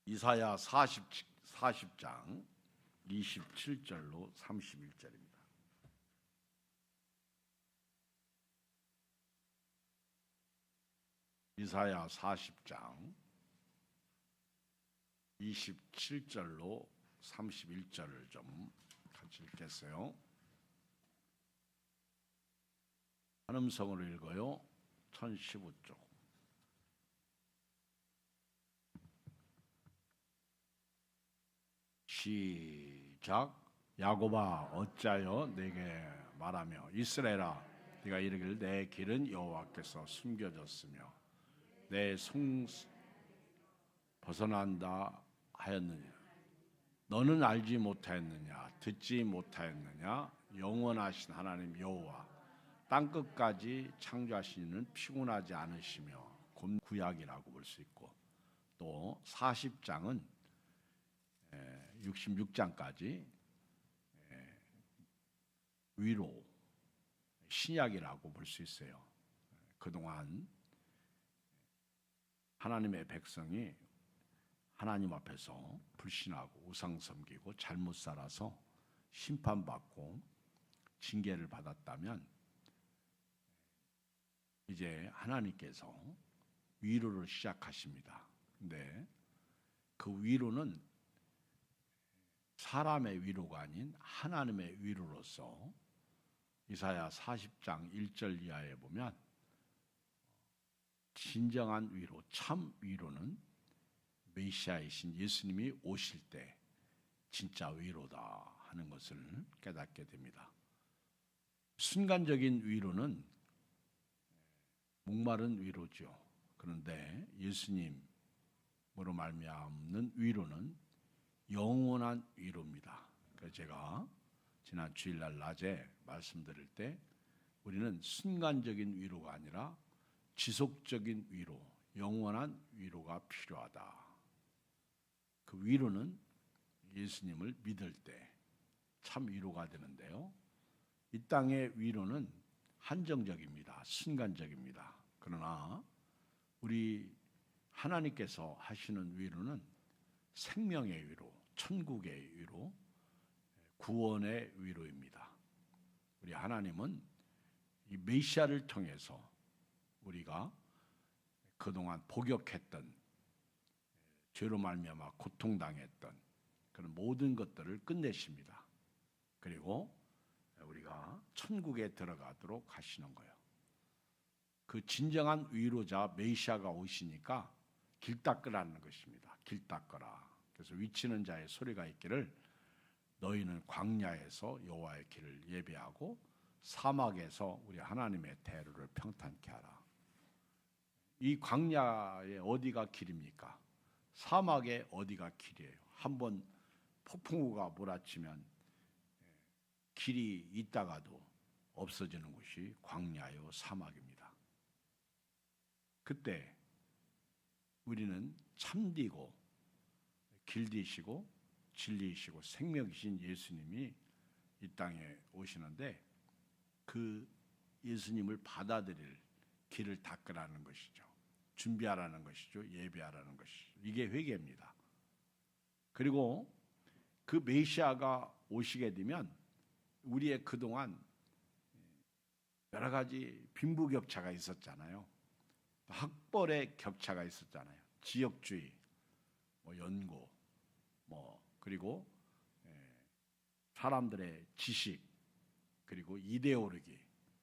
이사야 40장 27절로 31절입니다. 이사야 40장 27절로 31절을 좀 같이 읽겠어요. 한음성으로 읽어요. 1015쪽. 시작. 야곱아 어찌하여 내게 말하며 이스라엘아 네가 이르기를 내 길은 여호와께서 숨겨졌으며 내 손 벗어난다 하였느냐. 너는 알지 못하였느냐 듣지 못하였느냐. 영원하신 하나님 여호와 땅끝까지 창조하신 이는 피곤하지 않으시며 구약이라고 볼 수 있고, 또 40장은 66장까지 위로 신약이라고 볼 수 있어요. 그동안 하나님의 백성이 하나님 앞에서 불신하고 우상 섬기고 잘못 살아서 심판받고 징계를 받았다면 이제 하나님께서 위로를 시작하십니다. 근데 그 위로는 사람의 위로가 아닌 하나님의 위로로서 이사야 40장 1절 이하에 보면 진정한 위로, 참 위로는 메시아이신 예수님이 오실 때 진짜 위로다 하는 것을 깨닫게 됩니다. 순간적인 위로는 목마른 위로죠. 그런데 예수님으로 말미암는 위로는 영원한 위로입니다. 그래서 제가 지난 주일날 낮에 말씀드릴 때 우리는 순간적인 위로가 아니라 지속적인 위로, 영원한 위로가 필요하다. 그 위로는 예수님을 믿을 때 참 위로가 되는데요. 이 땅의 위로는 한정적입니다. 순간적입니다. 그러나 우리 하나님께서 하시는 위로는 생명의 위로, 천국의 위로, 구원의 위로입니다. 우리 하나님은 이 메시아를 통해서 우리가 그동안 복역했던, 죄로 말미암아 고통당했던 그런 모든 것들을 끝내십니다. 그리고 우리가 천국에 들어가도록 하시는 거예요. 그 진정한 위로자 메시아가 오시니까 길 닦으라는 것입니다. 길 닦으라. 그래서 위치는 자의 소리가 있기를 너희는 광야에서 여호와의 길을 예배하고 사막에서 우리 하나님의 대로를 평탄케 하라. 이 광야에 어디가 길입니까? 사막에 어디가 길이에요? 한번 폭풍우가 몰아치면 길이 있다가도 없어지는 곳이 광야요 사막입니다. 그때 우리는 참되고 길디시고 진리이시고 생명이신 예수님이 이 땅에 오시는데 그 예수님을 받아들일 길을 닦으라는 것이죠. 준비하라는 것이죠. 예배하라는 것이죠. 이게 회개입니다. 그리고 그 메시아가 오시게 되면 우리의 그동안 여러 가지 빈부격차가 있었잖아요. 학벌의 격차가 있었잖아요. 지역주의, 연고, 그리고 사람들의 지식, 그리고 이데올로기,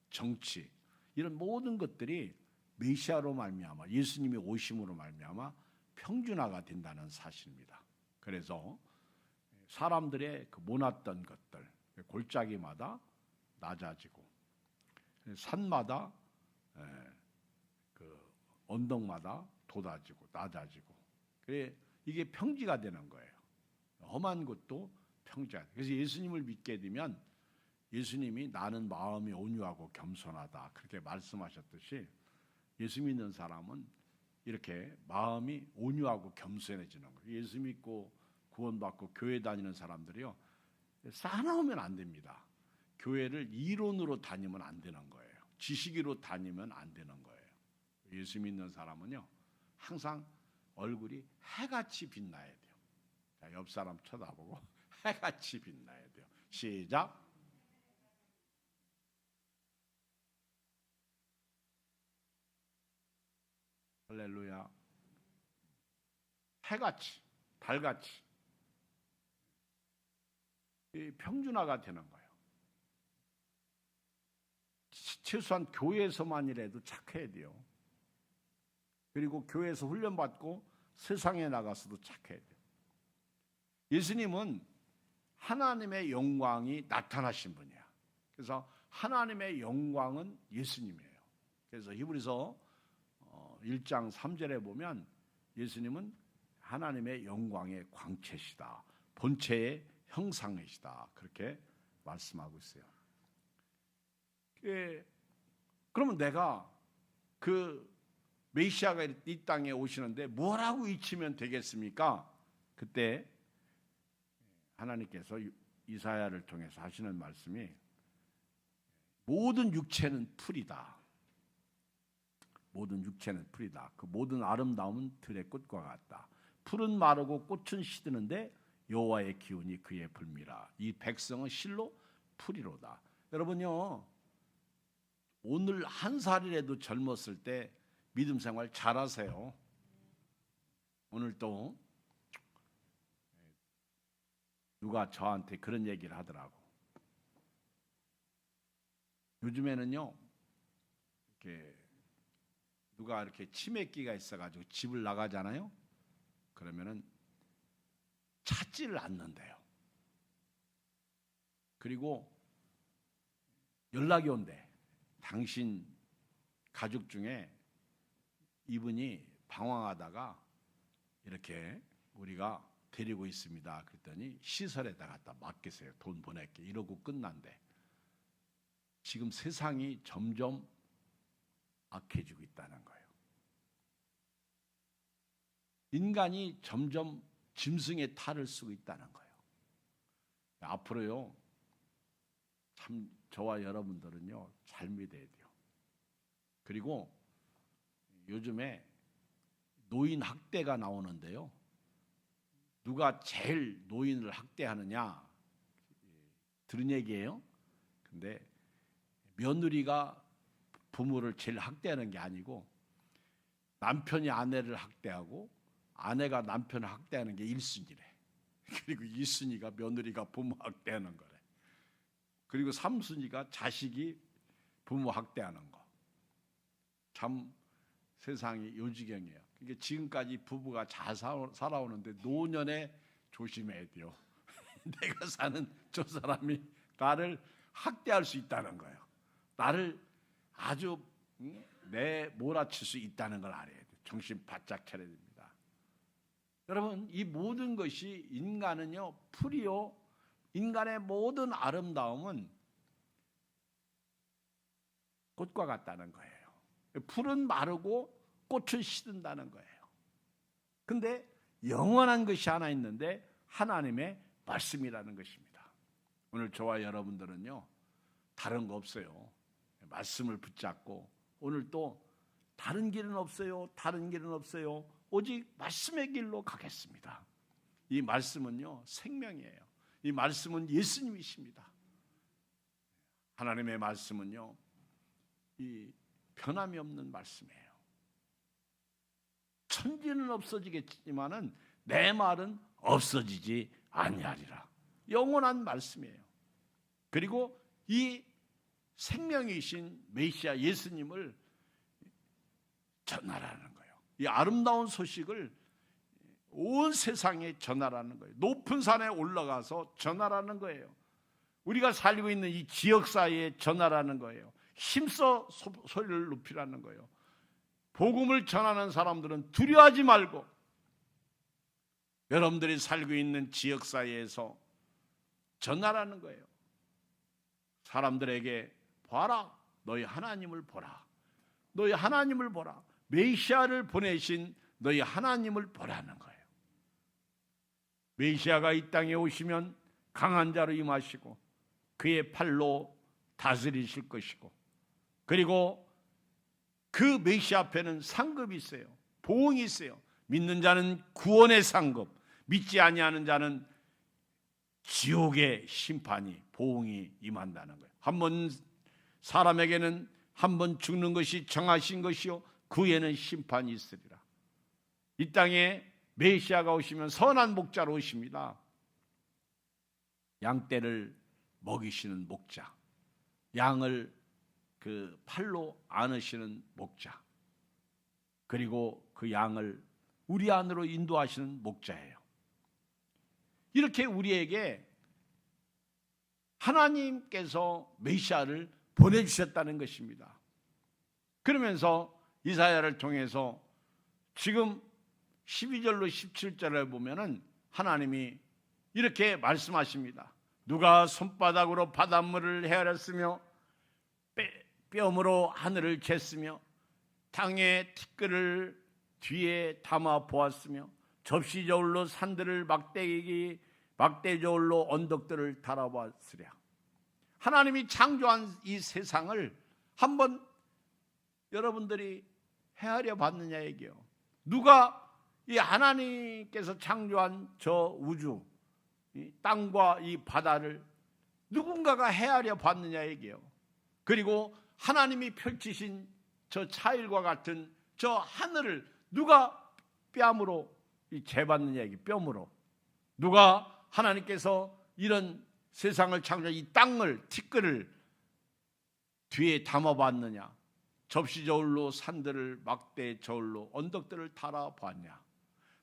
정치, 이런 모든 것들이 메시아로 말미암아 예수님이 오심으로 말미암아 평준화가 된다는 사실입니다. 그래서 사람들의 그 모났던 것들, 골짜기마다 낮아지고 산마다 그 언덕마다 돋아지고 낮아지고, 이게 평지가 되는 거예요. 험한 곳도 평지가 돼요. 그래서 예수님을 믿게 되면 예수님이 나는 마음이 온유하고 겸손하다 그렇게 말씀하셨듯이 예수 믿는 사람은 이렇게 마음이 온유하고 겸손해지는 거예요. 예수 믿고 구원받고 교회 다니는 사람들이요, 쌓아놓으면 안 됩니다. 교회를 이론으로 다니면 안 되는 거예요. 지식으로 다니면 안 되는 거예요. 예수 믿는 사람은요 항상 얼굴이 해같이 빛나야 돼요. 자, 옆 사람 쳐다보고 해같이 빛나야 돼요. 시작. 할렐루야. 해같이, 달같이 평준화가 되는 거예요. 최소한 교회에서만이라도 착해야 돼요. 그리고 교회에서 훈련받고 세상에 나가서도 착해야 돼요. 예수님은 하나님의 영광이 나타나신 분이야. 그래서 하나님의 영광은 예수님이에요. 그래서 히브리서 1장 3절에 보면 예수님은 하나님의 영광의 광채시다, 본체의 형상이시다, 그렇게 말씀하고 있어요. 그러면 내가 그 메시아가 이 땅에 오시는데 뭐라고 외치면 되겠습니까? 그때 하나님께서 이사야를 통해서 하시는 말씀이 모든 육체는 풀이다. 모든 육체는 풀이다. 그 모든 아름다움은 들의 꽃과 같다. 풀은 마르고 꽃은 시드는데 여호와의 기운이 그의 불미라. 이 백성은 실로 풀이로다. 여러분요, 오늘 한 살이라도 젊었을 때 믿음 생활 잘하세요. 오늘 또 누가 저한테 그런 얘기를 하더라고. 요즘에는요, 이렇게 누가 이렇게 치매기가 있어가지고 집을 나가잖아요. 그러면은 찾지를 않는데요. 그리고 연락이 온대. 당신 가족 중에 이분이 방황하다가 이렇게 우리가 데리고 있습니다. 그랬더니 시설에다 갖다 맡기세요. 돈 보낼게. 이러고 끝난대. 지금 세상이 점점 악해지고 있다는 거예요. 인간이 점점 짐승의 탈을 쓰고 있다는 거예요. 앞으로요, 참 저와 여러분들은요, 잘 믿어야 돼요. 그리고 요즘에 노인 학대가 나오는데요, 누가 제일 노인을 학대하느냐 들은 얘기예요. 근데 며느리가 부모를 제일 학대하는 게 아니고 남편이 아내를 학대하고 아내가 남편을 학대하는 게 1순위래. 그리고 2순위가 며느리가 부모 학대하는 거래. 그리고 3순위가 자식이 부모 학대하는 거. 참 세상이 요지경이에요. 그러니까 지금까지 부부가 잘 살아오는데 노년에 조심해야 돼요. 내가 사는 저 사람이 나를 학대할 수 있다는 거예요. 나를 아주 몰아칠 수 있다는 걸 알아야 돼요. 정신 바짝 차려야 됩니다. 여러분, 이 모든 것이 인간은요, 풀이요, 인간의 모든 아름다움은 꽃과 같다는 거예요. 풀은 마르고 꽃은 시든다는 거예요. 근데 영원한 것이 하나 있는데 하나님의 말씀이라는 것입니다. 오늘 저와 여러분들은요, 다른 거 없어요. 말씀을 붙잡고 오늘 또 다른 길은 없어요. 다른 길은 없어요. 오직 말씀의 길로 가겠습니다. 이 말씀은요, 생명이에요. 이 말씀은 예수님이십니다. 하나님의 말씀은요, 이 변함이 없는 말씀이에요. 천지는 없어지겠지만은 내 말은 없어지지 아니하리라. 영원한 말씀이에요. 그리고 이 생명이신 메시아 예수님을 전하라는 거예요. 이 아름다운 소식을 온 세상에 전하라는 거예요. 높은 산에 올라가서 전하라는 거예요. 우리가 살고 있는 이 지역사회에 전하라는 거예요. 힘써 소리를 높이라는 거예요. 복음을 전하는 사람들은 두려워하지 말고 여러분들이 살고 있는 지역사회에서 전하라는 거예요. 사람들에게 봐라, 너희 하나님을 보라. 너희 하나님을 보라. 메시아를 보내신 너희 하나님을 보라는 거예요. 메시아가 이 땅에 오시면 강한 자로 임하시고 그의 팔로 다스리실 것이고, 그리고 그 메시아 앞에는 상급이 있어요. 보응이 있어요. 믿는 자는 구원의 상급, 믿지 아니하는 자는 지옥의 심판이, 보응이 임한다는 거예요. 한번 사람에게는 한 번 죽는 것이 정하신 것이요 그 후에는 심판이 있으리라. 이 땅에 메시아가 오시면 선한 목자로 오십니다. 양떼를 먹이시는 목자, 양을 그 팔로 안으시는 목자, 그리고 그 양을 우리 안으로 인도하시는 목자예요. 이렇게 우리에게 하나님께서 메시아를 보내주셨다는 것입니다. 그러면서 이사야를 통해서 지금 12절로 17절에 보면은 하나님이 이렇게 말씀하십니다. 누가 손바닥으로 바닷물을 헤아렸으며 뼘으로 하늘을 쟀으며 땅의 티끌을 뒤에 담아 보았으며 접시 저울로 산들을 막대 저울로 언덕들을 달아보았으랴. 하나님이 창조한 이 세상을 한번 여러분들이 헤아려 봤느냐 얘기요. 누가 이 하나님께서 창조한 저 우주, 이 땅과 이 바다를 누군가가 헤아려 봤느냐 얘기요. 그리고 하나님이 펼치신 저 차일과 같은 저 하늘을 누가 뺨으로 재봤느냐 얘기. 뼘으로 누가 하나님께서 이런 세상을 창조한 이 땅을, 티끌을 뒤에 담아봤느냐. 접시 저울로 산들을 막대 저울로 언덕들을 달아봤냐.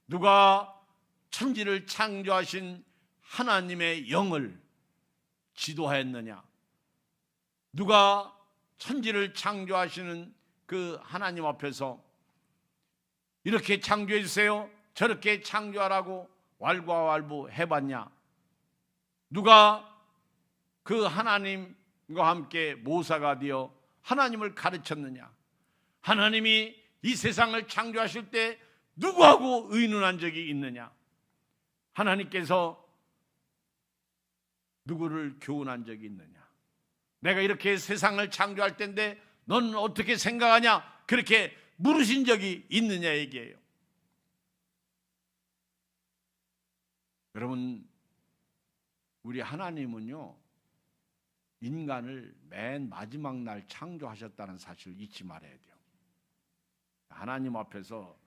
누가 천지를 창조하신 하나님의 영을 지도하였느냐. 누가 천지를 창조하시는 그 하나님 앞에서 이렇게 창조해 주세요, 저렇게 창조하라고 왈가왈부 해봤냐. 누가 그 하나님과 함께 모사가 되어 하나님을 가르쳤느냐. 하나님이 이 세상을 창조하실 때 누구하고 의논한 적이 있느냐. 하나님께서 누구를 교훈한 적이 있느냐. 내가 이렇게 세상을 창조할 텐데 너는 어떻게 생각하냐, 그렇게 물으신 적이 있느냐 얘기예요. 여러분, 우리 하나님은요 인간을 맨 마지막 날 창조하셨다는 사실을 잊지 말아야 돼요. 하나님 앞에서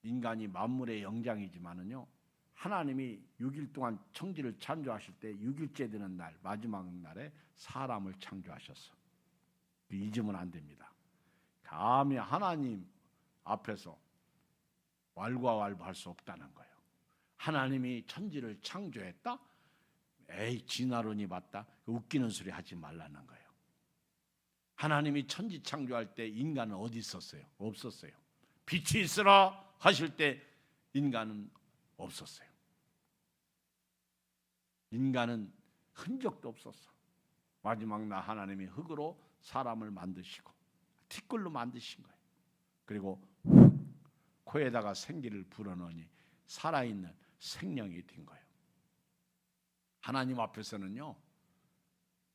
인간이 만물의 영장이지만은요, 하나님이 6일 동안 천지를 창조하실 때 6일째 되는 날, 마지막 날에 사람을 창조하셨어. 잊으면 안 됩니다. 감히 하나님 앞에서 왈가왈부할 수 없다는 거예요. 하나님이 천지를 창조했다? 에이, 진화론이 맞다? 웃기는 소리 하지 말라는 거예요. 하나님이 천지 창조할 때 인간은 어디 있었어요? 없었어요. 빛이 있으라 하실 때 인간은 없었어요. 인간은 흔적도 없었어. 마지막 날 하나님이 흙으로 사람을 만드시고 티끌로 만드신 거예요. 그리고 코에다가 생기를 불어넣으니 살아있는 생명이 된 거예요. 하나님 앞에서는요,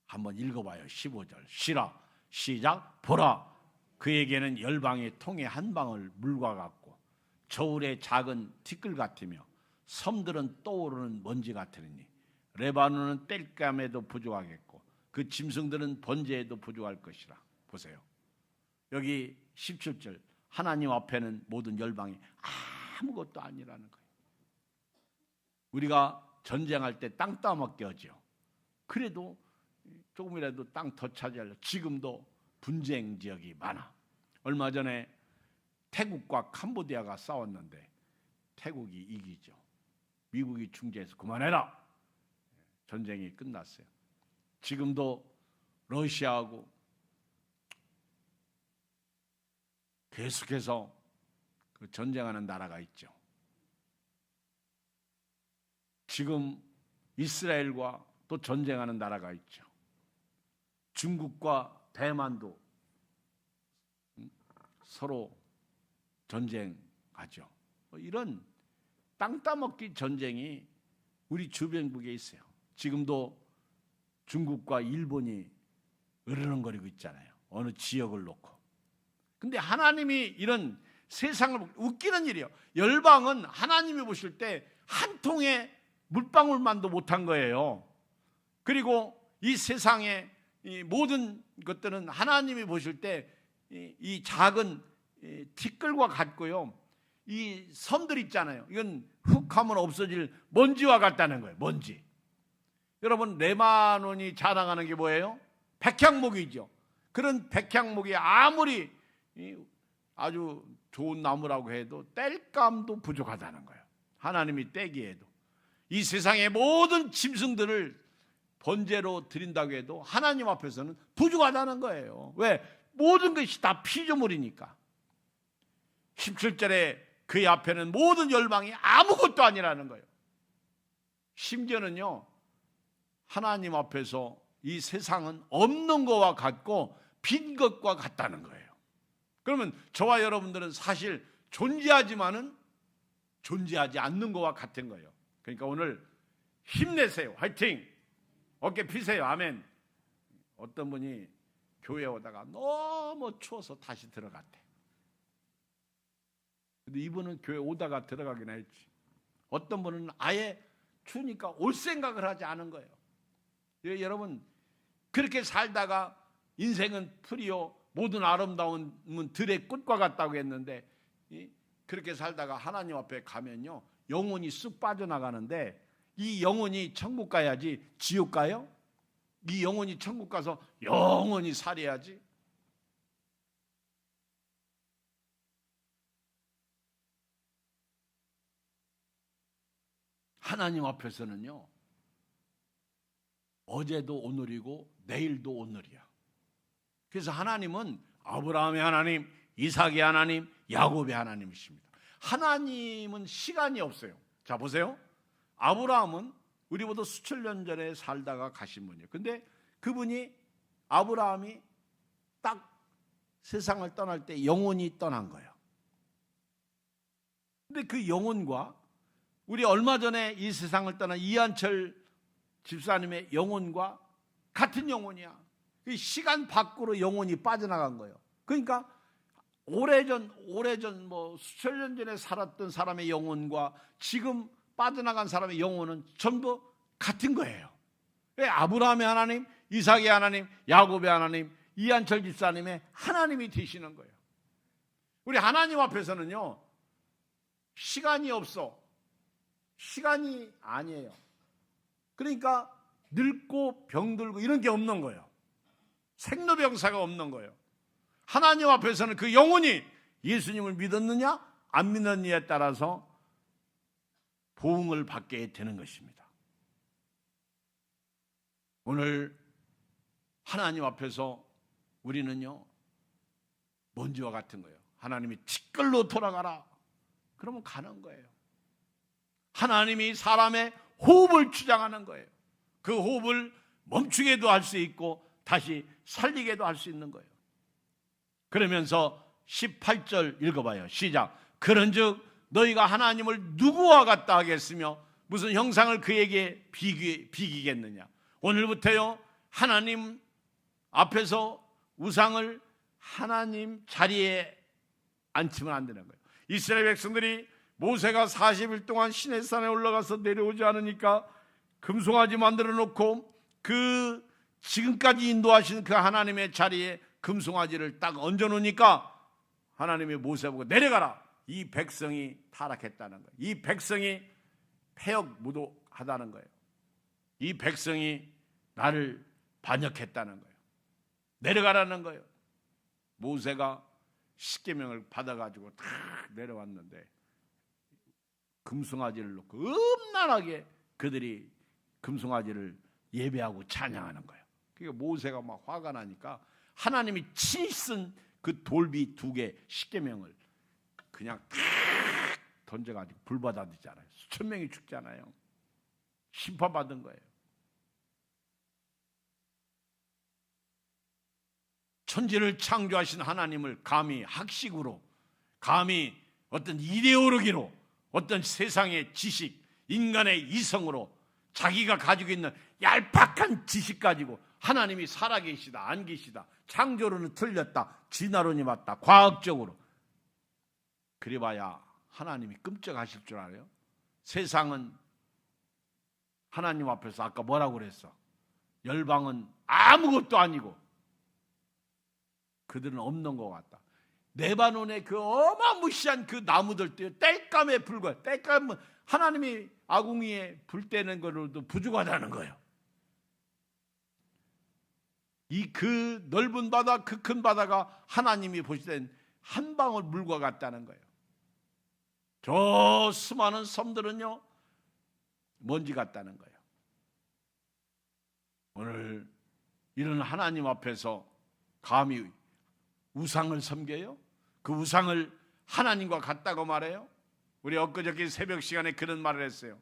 한번 읽어봐요. 15절 시라 시작. 보라, 그에게는 열방의 통에 한 방울 물과 같고 저울의 작은 티끌 같으며 섬들은 떠오르는 먼지 같으니 레바논은 땔감에도 부족하겠고 그 짐승들은 번제에도 부족할 것이라. 보세요. 여기 17절 하나님 앞에는 모든 열방이 아무것도 아니라는 거예요. 우리가 전쟁할 때 땅 따먹게 하죠. 그래도 조금이라도 땅 더 차지하려 지금도 분쟁 지역이 많아. 얼마 전에 태국과 캄보디아가 싸웠는데 태국이 이기죠. 미국이 중재해서 그만해라. 전쟁이 끝났어요. 지금도 러시아하고 계속해서 그 전쟁하는 나라가 있죠. 지금 이스라엘과 또 전쟁하는 나라가 있죠. 중국과 대만도 서로 전쟁하죠. 이런 땅 따먹기 전쟁이 우리 주변국에 있어요. 지금도 중국과 일본이 으르렁거리고 있잖아요. 어느 지역을 놓고. 근데 하나님이 이런 세상을 웃기는 일이에요. 열방은 하나님이 보실 때 한 통의 물방울만도 못한 거예요. 그리고 이 세상의 이 모든 것들은 하나님이 보실 때 이 작은 티끌과 같고요. 이 섬들 있잖아요. 이건 훅 하면 없어질 먼지와 같다는 거예요. 먼지. 여러분, 레바논이 자랑하는 게 뭐예요? 백향목이죠. 그런 백향목이 아무리 아주 좋은 나무라고 해도 뗄감도 부족하다는 거예요. 하나님이 떼기에도. 이 세상의 모든 짐승들을 번제로 드린다고 해도 하나님 앞에서는 부족하다는 거예요. 왜? 모든 것이 다 피조물이니까. 17절에 그의 앞에는 모든 열방이 아무것도 아니라는 거예요. 심지어는요, 하나님 앞에서 이 세상은 없는 것과 같고 빈 것과 같다는 거예요. 그러면 저와 여러분들은 사실 존재하지만은 존재하지 않는 것과 같은 거예요. 그러니까 오늘 힘내세요. 화이팅! 어깨 피세요. 아멘. 어떤 분이 교회에 오다가 너무 추워서 다시 들어갔대. 근데 이분은 교회 오다가 들어가긴 했지. 어떤 분은 아예 추우니까 올 생각을 하지 않은 거예요. 여러분, 그렇게 살다가 인생은 풀이요 모든 아름다움은 들의 꽃과 같다고 했는데, 그렇게 살다가 하나님 앞에 가면요 영혼이 쑥 빠져나가는데, 이 영혼이 천국 가야지 지옥 가요? 이 영혼이 천국 가서 영원히 살아야지. 하나님 앞에서는요 어제도 오늘이고 내일도 오늘이야. 그래서 하나님은 아브라함의 하나님, 이삭의 하나님, 야곱의 하나님이십니다. 하나님은 시간이 없어요. 자, 보세요. 아브라함은 우리보다 수천 년 전에 살다가 가신 분이에요. 근데 그분이, 아브라함이 딱 세상을 떠날 때 영혼이 떠난 거예요. 근데 그 영혼과 우리 얼마 전에 이 세상을 떠난 이한철 집사님의 영혼과 같은 영혼이야. 시간 밖으로 영혼이 빠져나간 거예요. 그러니까 오래전 뭐 수천 년 전에 살았던 사람의 영혼과 지금 빠져나간 사람의 영혼은 전부 같은 거예요. 아브라함의 하나님, 이삭의 하나님, 야곱의 하나님, 이한철 집사님의 하나님이 되시는 거예요. 우리 하나님 앞에서는요 시간이 없어. 시간이 아니에요. 그러니까 늙고 병들고 이런 게 없는 거예요. 생로병사가 없는 거예요. 하나님 앞에서는 그 영혼이 예수님을 믿었느냐 안 믿었느냐에 따라서 보응을 받게 되는 것입니다. 오늘 하나님 앞에서 우리는요 먼지와 같은 거예요. 하나님이 티끌로 돌아가라 그러면 가는 거예요. 하나님이 사람의 호흡을 주장하는 거예요. 그 호흡을 멈추게도 할 수 있고 다시 살리게도 할 수 있는 거예요. 그러면서 18절 읽어봐요. 시작. 그런즉 너희가 하나님을 누구와 같다 하겠으며 무슨 형상을 그에게 비기겠느냐. 오늘부터요 하나님 앞에서 우상을 하나님 자리에 앉히면 안 되는 거예요. 이스라엘 백성들이 모세가 40일 동안 시내산에 올라가서 내려오지 않으니까 금송아지 만들어 놓고 그 지금까지 인도하신 그 하나님의 자리에 금송아지를 딱 얹어 놓으니까 하나님이 모세 보고 내려가라. 이 백성이 타락했다는 거예요. 이 백성이 패역무도하다는 거예요. 이 백성이 나를 반역했다는 거예요. 내려가라는 거예요. 모세가 십계명을 받아가지고 탁 내려왔는데 금송아지를 놓고 음란하게 그들이 금송아지를 예배하고 찬양하는 거예요. 그러니까 모세가 막 화가 나니까 하나님이 친히 쓴 그 돌비 2개 십계명을 그냥 탁 던져가지고 불받아들잖아요. 수천 명이 죽잖아요. 심판받은 거예요. 천지를 창조하신 하나님을 감히 학식으로, 감히 어떤 이데올로기로, 어떤 세상의 지식, 인간의 이성으로 자기가 가지고 있는 얄팍한 지식 가지고 하나님이 살아계시다 안 계시다, 창조론은 틀렸다, 진화론이 맞다, 과학적으로 그래봐야 하나님이 끔찍하실 줄 알아요? 세상은 하나님 앞에서 아까 뭐라고 그랬어? 열방은 아무것도 아니고 그들은 없는 것 같다. 레바논의 그 어마무시한 그 나무들 때 땔감에 불과 땔감은 하나님이 아궁이에 불 때는 거로도 부족하다는 거예요. 이 그 넓은 바다, 그 큰 바다가 하나님이 보실 땐 한 방울 물과 같다는 거예요. 저 수많은 섬들은요 먼지 같다는 거예요. 오늘 이런 하나님 앞에서 감히 우상을 섬겨요? 그 우상을 하나님과 같다고 말해요? 우리 엊그저께 새벽 시간에 그런 말을 했어요.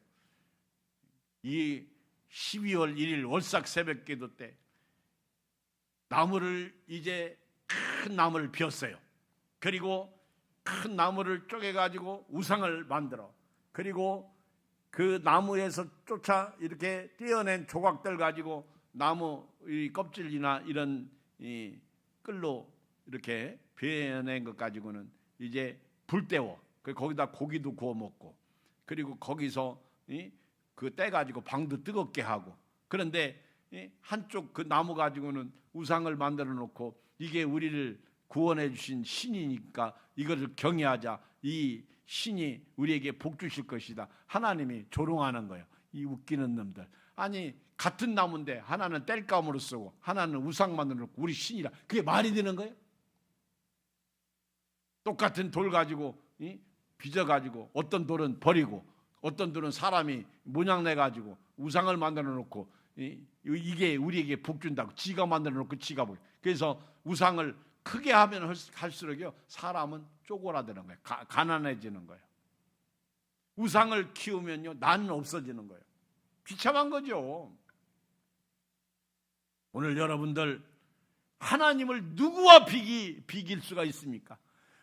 이 12월 1일 월삭 새벽 기도 때 나무를 이제 큰 나무를 비웠어요. 그리고 큰 나무를 쪼개가지고 우상을 만들어, 그리고 그 나무에서 쫓아 이렇게 떼어낸 조각들 가지고 나무 이 껍질이나 이런 이 끌로 이렇게 베어낸 것 가지고는 이제 불 때워 거기다 고기도 구워 먹고, 그리고 거기서 그 떼 가지고 방도 뜨겁게 하고, 그런데 한쪽 그 나무 가지고는 우상을 만들어 놓고 이게 우리를 구원해 주신 신이니까 이것을 경외하자, 이 신이 우리에게 복 주실 것이다. 하나님이 조롱하는 거예요. 이 웃기는 놈들. 아니 같은 나무인데 하나는 땔감으로 쓰고 하나는 우상 만들어 놓고 우리 신이라, 그게 말이 되는 거예요? 똑같은 돌 가지고 빚어 가지고 어떤 돌은 버리고 어떤 돌은 사람이 모양 내 가지고 우상을 만들어 놓고 이게 우리에게 복 준다고 지가 만들어 놓고 지가 복. 그래서 우상을 크게 하면 할수록요 사람은 쪼그라드는 거예요. 가난해지는 거예요. 우상을 키우면요 나는 없어지는 거예요. 비참한 거죠. 오늘 여러분들 하나님을 누구와 비길 수가 있습니까?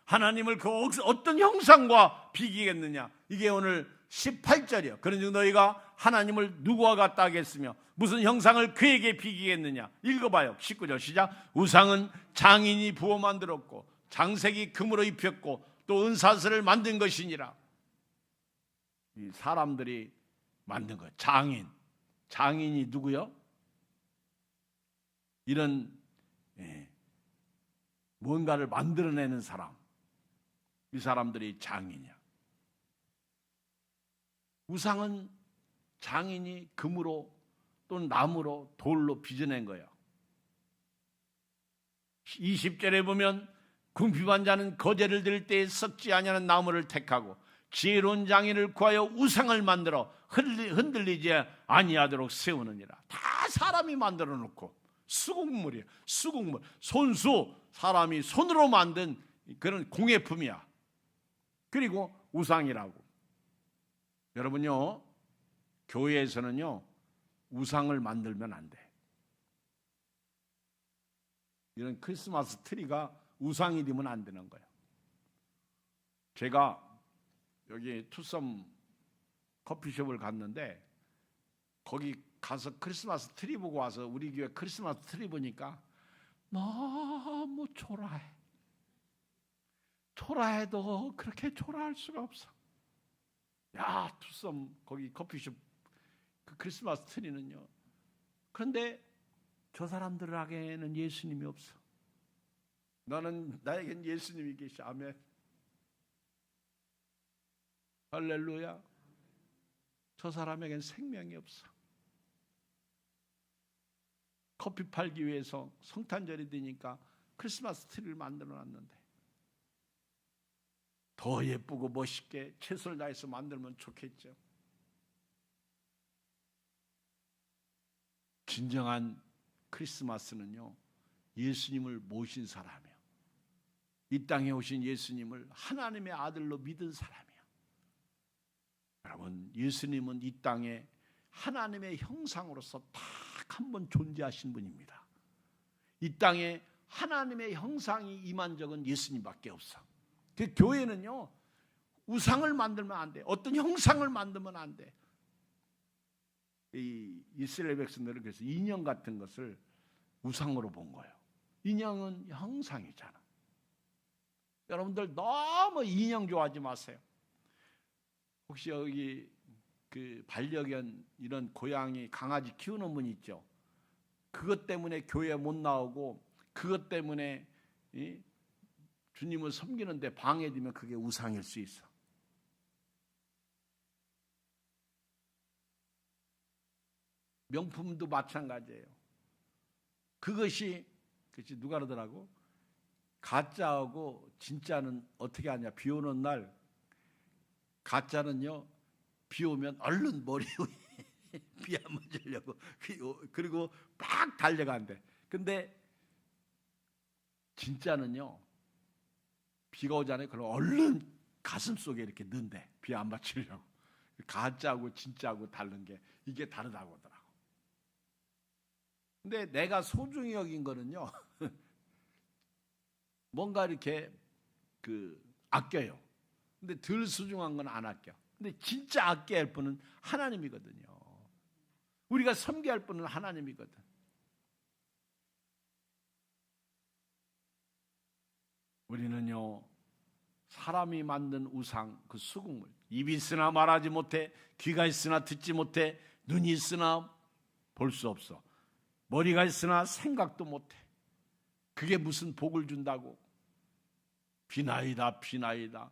하나님을 그 어떤 형상과 비기겠느냐? 이게 오늘 18절이요. 그런즉 너희가 하나님을 누구와 같다 하겠으며 무슨 형상을 그에게 비기겠느냐? 읽어봐요. 19절 시작. 우상은 장인이 부어 만들었고 장색이 금으로 입혔고 또 은사슬을 만든 것이니라. 이 사람들이 만든 것. 장인이 누구요? 이런 뭔가를 만들어내는 사람, 이 사람들이 장인이야. 우상은 장인이 금으로 또는 나무로 돌로 빚어낸 거예요. 20절에 보면 궁핍한 자는 거제를 드릴 때에 썩지 아니하는 나무를 택하고 지혜로운 장인을 구하여 우상을 만들어 흔들리지 아니하도록 세우느니라. 다 사람이 만들어 놓고 수공물이에요. 수공물, 손수, 사람이 손으로 만든 그런 공예품이야. 그리고 우상이라고. 여러분요, 교회에서는요 우상을 만들면 안 돼. 이런 크리스마스 트리가 우상이 되면 안 되는 거예요. 제가 여기 투썸 커피숍을 갔는데 거기 가서 크리스마스 트리 보고 와서 우리 교회 크리스마스 트리 보니까 너무 초라해. 초라해도 그렇게 초라할 수가 없어. 야, 투썸 거기 커피숍 그 크리스마스 트리는요. 그런데 저 사람들에게는 예수님이 없어. 나에겐 예수님이 계시. 아멘. 할렐루야. 저 사람에겐 생명이 없어. 커피 팔기 위해서 성탄절이 되니까 크리스마스 트리를 만들어 놨는데 더 예쁘고 멋있게 최선을 다해서 만들면 좋겠죠. 진정한 크리스마스는요 예수님을 모신 사람이에요. 이 땅에 오신 예수님을 하나님의 아들로 믿은 사람이에요. 여러분, 예수님은 이 땅에 하나님의 형상으로서 딱 한 번 존재하신 분입니다. 이 땅에 하나님의 형상이 임한 적은 예수님밖에 없어. 그 교회는요 우상을 만들면 안 돼. 어떤 형상을 만들면 안 돼. 이 이스라엘 백성들은 그래서 인형 같은 것을 우상으로 본 거예요. 인형은 형상이잖아. 여러분들 너무 인형 좋아하지 마세요. 혹시 여기 그 반려견 이런 고양이 강아지 키우는 분 있죠? 그것 때문에 교회 못 나오고 그것 때문에 주님을 섬기는데 방해되면 그게 우상일 수 있어. 명품도 마찬가지예요. 그것이 누가 그러더라고? 가짜하고 진짜는 어떻게 하냐? 비 오는 날 가짜는요, 비 오면 얼른 머리 위에 비 안 맞으려고 그리고 막 달려간대. 근데 진짜는요, 비가 오잖아요. 그럼 얼른 가슴 속에 이렇게 넣는데 비 안 맞추려고. 가짜하고 진짜하고 다른 게 이게 다르다고 하더라고. 근데 내가 소중히 여긴 거는요, 뭔가 이렇게 아껴요. 근데 덜 소중한 건 안 아껴. 근데 진짜 아껴야 할 분은 하나님이거든요. 우리가 섬겨야 할 분은 하나님이거든. 우리는요, 사람이 만든 우상, 그 수국물, 입이 있으나 말하지 못해, 귀가 있으나 듣지 못해, 눈이 있으나 볼 수 없어, 머리가 있으나 생각도 못해. 그게 무슨 복을 준다고? 비나이다 비나이다.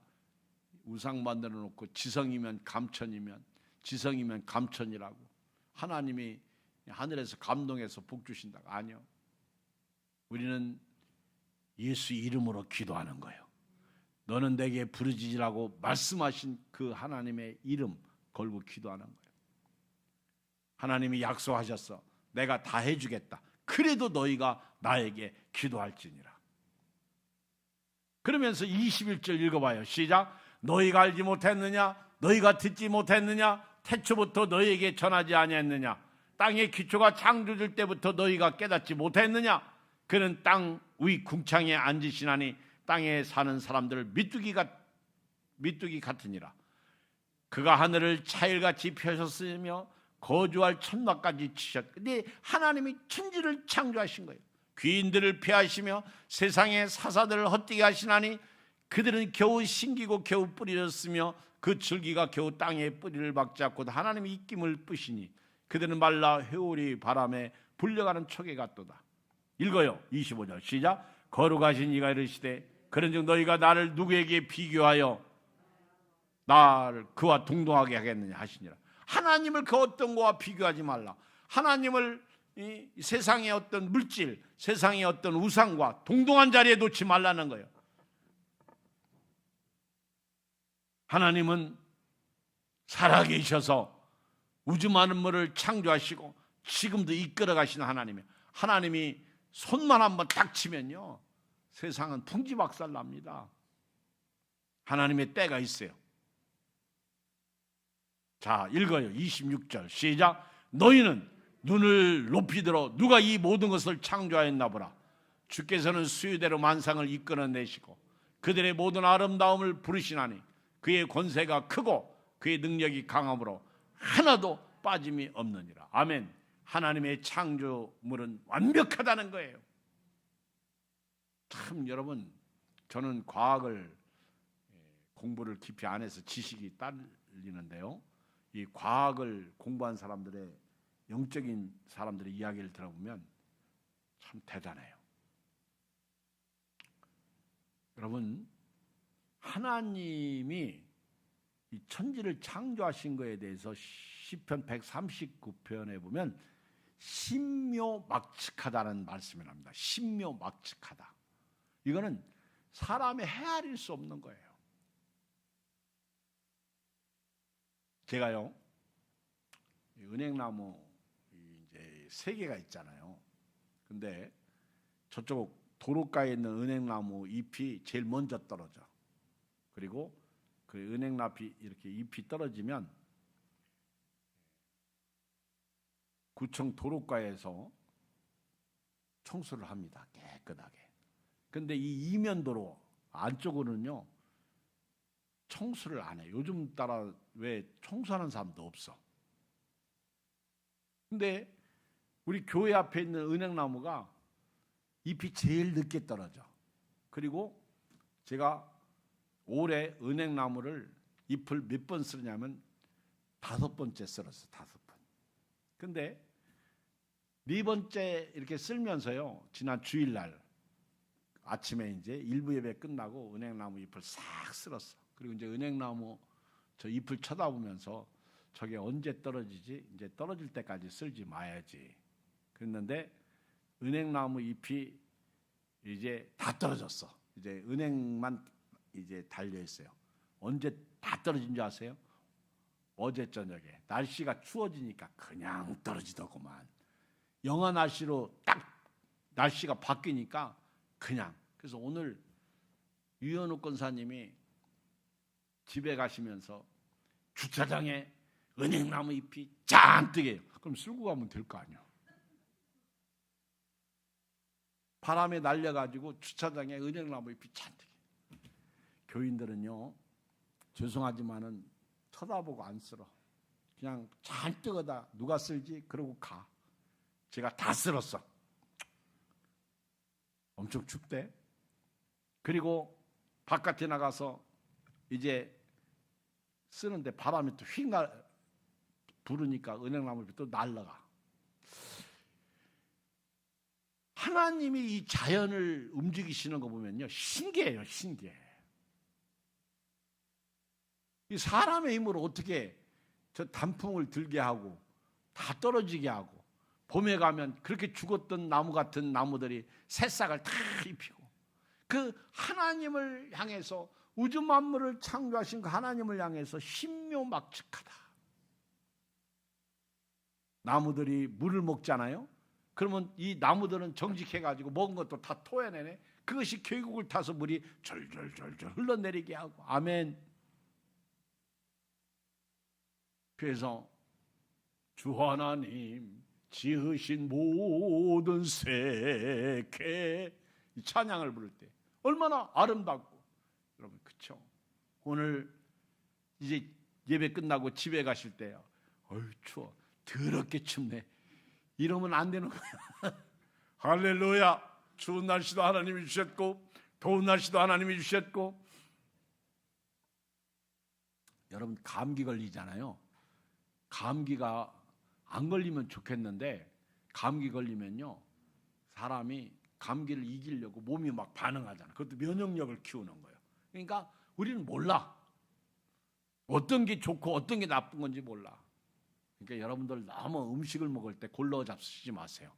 우상 만들어 놓고 지성이면 감천이면, 지성이면 감천이라고 하나님이 하늘에서 감동해서 복 주신다고. 아니요, 우리는 예수 이름으로 기도하는 거예요. 너는 내게 부르짖으라고 말씀하신 그 하나님의 이름 걸고 기도하는 거예요. 하나님이 약속하셨어. 내가 다 해주겠다. 그래도 너희가 나에게 기도할지니라. 그러면서 21절 읽어봐요. 시작. 너희가 알지 못했느냐? 너희가 듣지 못했느냐? 태초부터 너희에게 전하지 아니했느냐? 땅의 기초가 창조될 때부터 너희가 깨닫지 못했느냐? 그는 땅 위 궁창에 앉으시나니 땅에 사는 사람들을 미뚜기 같으니라. 그가 하늘을 차일같이 펴셨으며 거주할 천막까지 치셨. 근데 하나님이 천지를 창조하신 거예요. 귀인들을 피하시며 세상의 사사들을 헛되게 하시나니 그들은 겨우 심기고 겨우 뿌려졌으며 그 줄기가 겨우 땅에 뿌리를 박지 않고 하나님의 입김을 뿌시니 그들은 말라 회오리 바람에 불려가는 촉에 같도다. 읽어요. 25절 시작. 거룩하신 이가 이르시되 그런즉 너희가 나를 누구에게 비교하여 나를 그와 동등하게 하겠느냐 하시니라. 하나님을 그 어떤 거와 비교하지 말라. 하나님을 이 세상의 어떤 물질, 세상의 어떤 우상과 동등한 자리에 놓지 말라는 거예요. 하나님은 살아계셔서 우주 만물을 창조하시고 지금도 이끌어 가시는 하나님이에요. 하나님이 손만 한번 딱 치면요, 세상은 풍지박살 납니다. 하나님의 때가 있어요. 자, 읽어요. 26절 시작. 너희는 눈을 높이 들어 누가 이 모든 것을 창조하였나 보라. 주께서는 수유대로 만상을 이끌어내시고 그들의 모든 아름다움을 부르시나니 그의 권세가 크고 그의 능력이 강함으로 하나도 빠짐이 없느니라. 아멘. 하나님의 창조물은 완벽하다는 거예요. 참 여러분, 저는 과학을 공부를 깊이 안 해서 지식이 딸리는데요, 이 과학을 공부한 사람들의 영적인 사람들의 이야기를 들어보면 참 대단해요. 여러분, 하나님이 이 천지를 창조하신 것에 대해서 시편 139편에 보면 신묘막측하다는 말씀을 합니다. 신묘막측하다. 이거는 사람의 헤아릴 수 없는 거예요. 제가요, 은행나무 이제 3개가 있잖아요. 근데 저쪽 도로가에 있는 은행나무 잎이 제일 먼저 떨어져. 그리고 그 은행나무 이렇게 잎이 떨어지면 구청 도로가에서 청소를 합니다. 깨끗하게. 근데 이 이면도로 안쪽으로는요, 청소를 안 해요. 요즘 따라 왜 청소하는 사람도 없어. 근데 우리 교회 앞에 있는 은행나무가 잎이 제일 늦게 떨어져. 그리고 제가 올해 은행나무를 잎을 몇 번 쓰냐면 5번째 썰었어요. 5번. 근데 4번째 이렇게 쓸면서요, 지난 주일날 아침에 이제 일부 예배 끝나고 은행나무 잎을 싹 쓸었어. 그리고 이제 은행나무 저 잎을 쳐다보면서 저게 언제 떨어지지? 이제 떨어질 때까지 쓸지 마야지. 그랬는데 은행나무 잎이 이제 다 떨어졌어. 이제 은행만 이제 달려 있어요. 언제 다 떨어진 줄 아세요? 어제 저녁에 날씨가 추워지니까 그냥 떨어지더구만. 영하 날씨로 딱 날씨가 바뀌니까 그냥. 그래서 오늘 유현우 권사님이 집에 가시면서 주차장에 은행나무 잎이 잔뜩해요. 그럼 쓸고 가면 될 거 아니야. 바람에 날려가지고 주차장에 은행나무 잎이 잔뜩해요. 교인들은요, 죄송하지만은 쳐다보고 안 쓸어. 그냥 잔뜩하다 누가 쓸지 그러고 가. 제가 다 쓸었어. 엄청 춥대. 그리고 바깥에 나가서 이제 쓰는데 바람이 또 휙 부르니까 은행나무잎이 또 날아가. 하나님이 이 자연을 움직이시는 거 보면요, 신기해요. 신기해. 이 사람의 힘으로 어떻게 저 단풍을 들게 하고 다 떨어지게 하고, 봄에 가면 그렇게 죽었던 나무 같은 나무들이 새싹을 다 입히고, 그 하나님을 향해서, 우주 만물을 창조하신 그 하나님을 향해서 신묘막측하다. 나무들이 물을 먹잖아요. 그러면 이 나무들은 정직해가지고 먹은 것도 다 토해내네. 그것이 계곡을 타서 물이 절절절절 흘러내리게 하고. 아멘. 그래서 주 하나님 지으신 모든 세계, 이 찬양을 부를 때 얼마나 아름답고. 여러분, 그쵸? 오늘 이제 예배 끝나고 집에 가실 때요, 어휴 추워, 더럽게 춥네, 이러면 안 되는 거야. 할렐루야. 추운 날씨도 하나님이 주셨고 더운 날씨도 하나님이 주셨고. 여러분, 감기 걸리잖아요. 감기가 안 걸리면 좋겠는데, 감기 걸리면요, 사람이 감기를 이기려고 몸이 막 반응하잖아. 그것도 면역력을 키우는 거예요. 그러니까 우리는 몰라. 어떤 게 좋고 어떤 게 나쁜 건지 몰라. 그러니까 여러분들 너무 음식을 먹을 때 골로 잡수시지 마세요.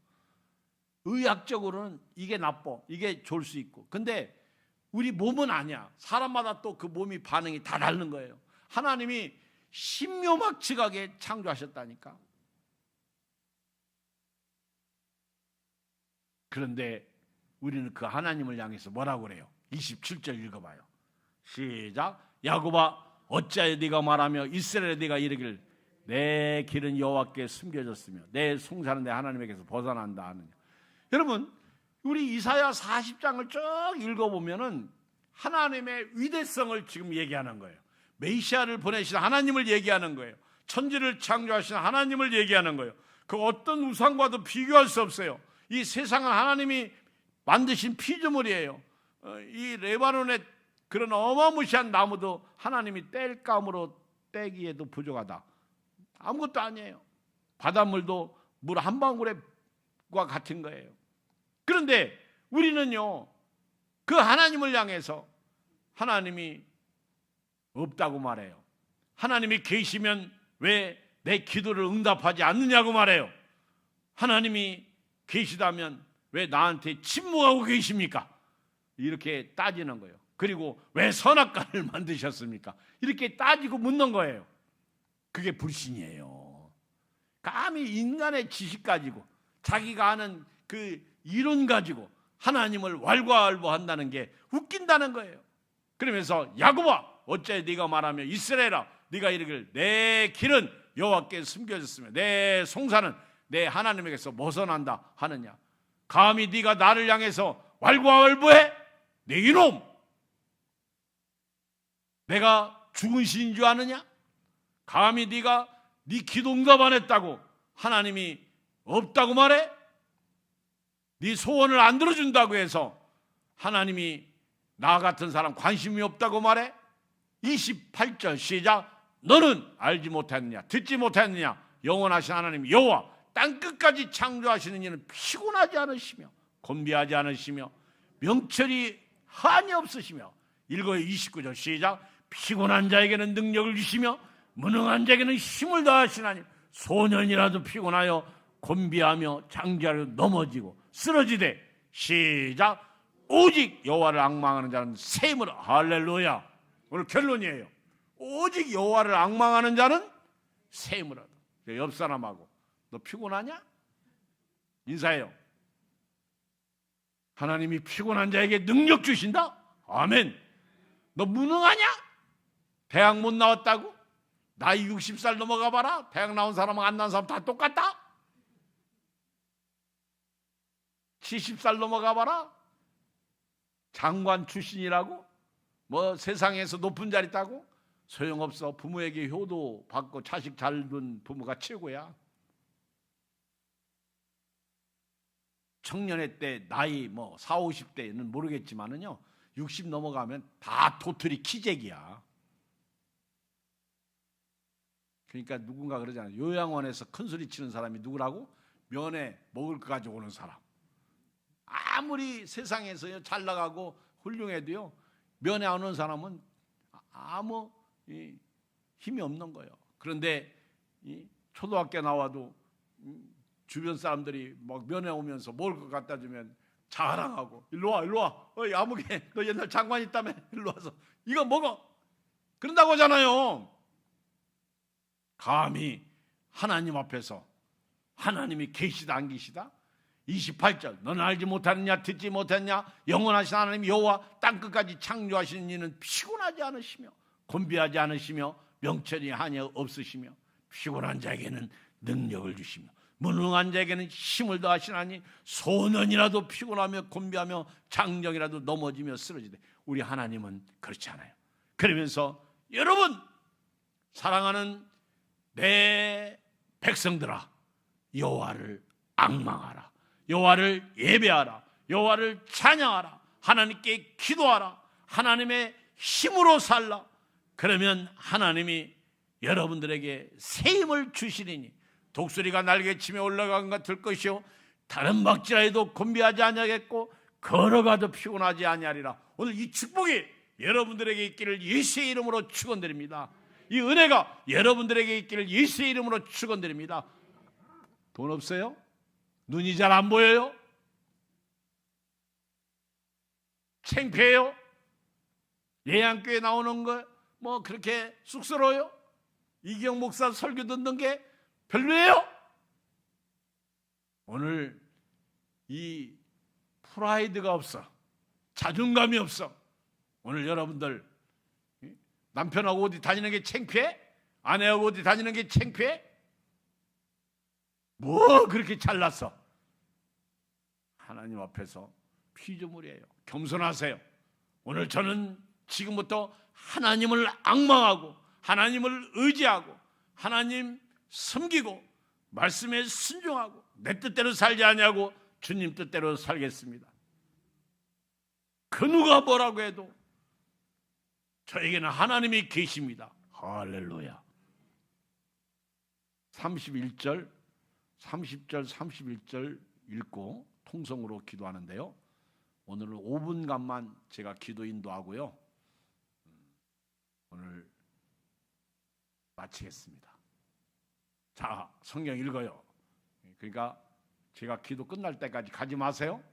의학적으로는 이게 나빠, 이게 좋을 수 있고, 근데 우리 몸은 아니야. 사람마다 또 그 몸이 반응이 다 다른 거예요. 하나님이 신묘막측하게 창조하셨다니까. 그런데 우리는 그 하나님을 향해서 뭐라고 그래요? 27절 읽어봐요. 시작. 야곱아, 어찌하여 네가 말하며 이스라엘에 네가 이르기를 내 길은 여호와께 숨겨졌으며 내 송사는 내 하나님에게서 벗어난다 하느냐. 여러분, 우리 이사야 40장을 쭉 읽어보면은 하나님의 위대성을 지금 얘기하는 거예요. 메시아를 보내신 하나님을 얘기하는 거예요. 천지를 창조하신 하나님을 얘기하는 거예요. 그 어떤 우상과도 비교할 수 없어요. 이 세상은 하나님이 만드신 피조물이에요. 이 레바논의 그런 어마무시한 나무도 하나님이 뗄감으로 떼기에도 부족하다. 아무것도 아니에요. 바닷물도 물 한 방울과 같은 거예요. 그런데 우리는요, 그 하나님을 향해서 하나님이 없다고 말해요. 하나님이 계시면 왜 내 기도를 응답하지 않느냐고 말해요. 하나님이 계시다면 왜 나한테 침묵하고 계십니까? 이렇게 따지는 거예요. 그리고 왜 선악과를 만드셨습니까? 이렇게 따지고 묻는 거예요. 그게 불신이에요. 감히 인간의 지식 가지고, 자기가 아는 그 이론 가지고 하나님을 왈가왈부한다는 게 웃긴다는 거예요. 그러면서 야곱아, 어째 네가 말하며 이스라엘아, 네가 이르기를 내 길은 여호와께 숨겨졌으며 내 송사는 내 하나님에게서 벗어난다 하느냐. 감히 네가 나를 향해서 왈가왈부해? 내 이놈, 내가 죽은 신인 줄 아느냐? 감히 네가 네 기도 응답 안 했다고 하나님이 없다고 말해? 네 소원을 안 들어준다고 해서 하나님이 나 같은 사람 관심이 없다고 말해? 28절 시작. 너는 알지 못했느냐 듣지 못했느냐 영원하신 하나님 여호와 땅끝까지 창조하시는 이는 피곤하지 않으시며 곤비하지 않으시며 명철이 한이 없으시며. 읽어요. 29절 시작. 피곤한 자에게는 능력을 주시며 무능한 자에게는 힘을 더하시나니 소년이라도 피곤하여 곤비하며 장자로 넘어지고 쓰러지되 시작. 오직 여호와를 앙망하는 자는 셈을. 할렐루야. 오늘 결론이에요. 오직 여호와를 앙망하는 자는 셈을 하다. 옆 사람하고 너 피곤하냐? 인사해요. 하나님이 피곤한 자에게 능력 주신다? 아멘. 너 무능하냐? 대학 못 나왔다고? 나이 60살 넘어가 봐라. 대학 나온 사람하고 안 나온 사람 다 똑같다? 70살 넘어가 봐라. 장관 출신이라고? 뭐 세상에서 높은 자리 있다고? 소용없어. 부모에게 효도 받고 자식 잘 둔 부모가 최고야. 청년의 때 나이 뭐 40, 50대는 모르겠지만은요 60 넘어가면 다 도토리 키재기야. 그러니까 누군가 그러잖아요. 요양원에서 큰 소리 치는 사람이 누구라고? 면회 먹을 거 가지고 오는 사람. 아무리 세상에서 잘 나가고 훌륭해도요 면회 안 오는 사람은 아무 힘이 없는 거예요. 그런데 초등학교 나와도 주변 사람들이 막 면회 오면서 먹을 거 갖다 주면 자랑하고 일로 와 일로 와. 어이 아무개 너 옛날 장관 있다며 일로 와서 이거 먹어. 그런다고 하잖아요. 감히 하나님 앞에서 하나님이 계시다 안 계시다? 28절 너는 알지 못하느냐 듣지 못했냐 영원하신 하나님 여호와 땅끝까지 창조하시는 이는 피곤하지 않으시며 곤비하지 않으시며 명철이 한이 없으시며 피곤한 자에게는 능력을 주시며 무능한 자에게는 힘을 더하시나니 소년이라도 피곤하며 곤비하며 장정이라도 넘어지며 쓰러지되. 우리 하나님은 그렇지 않아요. 그러면서 여러분 사랑하는 내 백성들아 여호와를 앙망하라. 여호와를 예배하라. 여호와를 찬양하라. 하나님께 기도하라. 하나님의 힘으로 살라. 그러면 하나님이 여러분들에게 새 힘을 주시리니 독수리가 날개치며 올라간 것 같을 것이요 다른 박질하여도 곤비하지 아니하겠고 걸어가도 피곤하지 아니하리라. 오늘 이 축복이 여러분들에게 있기를 예수의 이름으로 축원드립니다. 이 은혜가 여러분들에게 있기를 예수의 이름으로 축원드립니다. 돈 없어요? 눈이 잘 안 보여요? 창피해요? 예양교회 나오는 거 뭐 그렇게 쑥스러워요? 이경 목사 설교 듣는 게 별로예요? 오늘 이 프라이드가 없어. 자존감이 없어. 오늘 여러분들 남편하고 어디 다니는 게 창피해? 아내하고 어디 다니는 게 창피해? 뭐 그렇게 잘났어? 하나님 앞에서 피조물이에요. 겸손하세요. 오늘 저는 지금부터 하나님을 앙망하고 하나님을 의지하고 하나님 섬기고 말씀에 순종하고 내 뜻대로 살지 아니하고 주님 뜻대로 살겠습니다. 그 누가 뭐라고 해도 저에게는 하나님이 계십니다. 할렐루야. 31절 30절 31절 읽고 통성으로 기도하는데요. 오늘은 5분간만 제가 기도 인도하고요. 오늘 마치겠습니다. 자, 성경 읽어요. 그러니까 제가 기도 끝날 때까지 가지 마세요.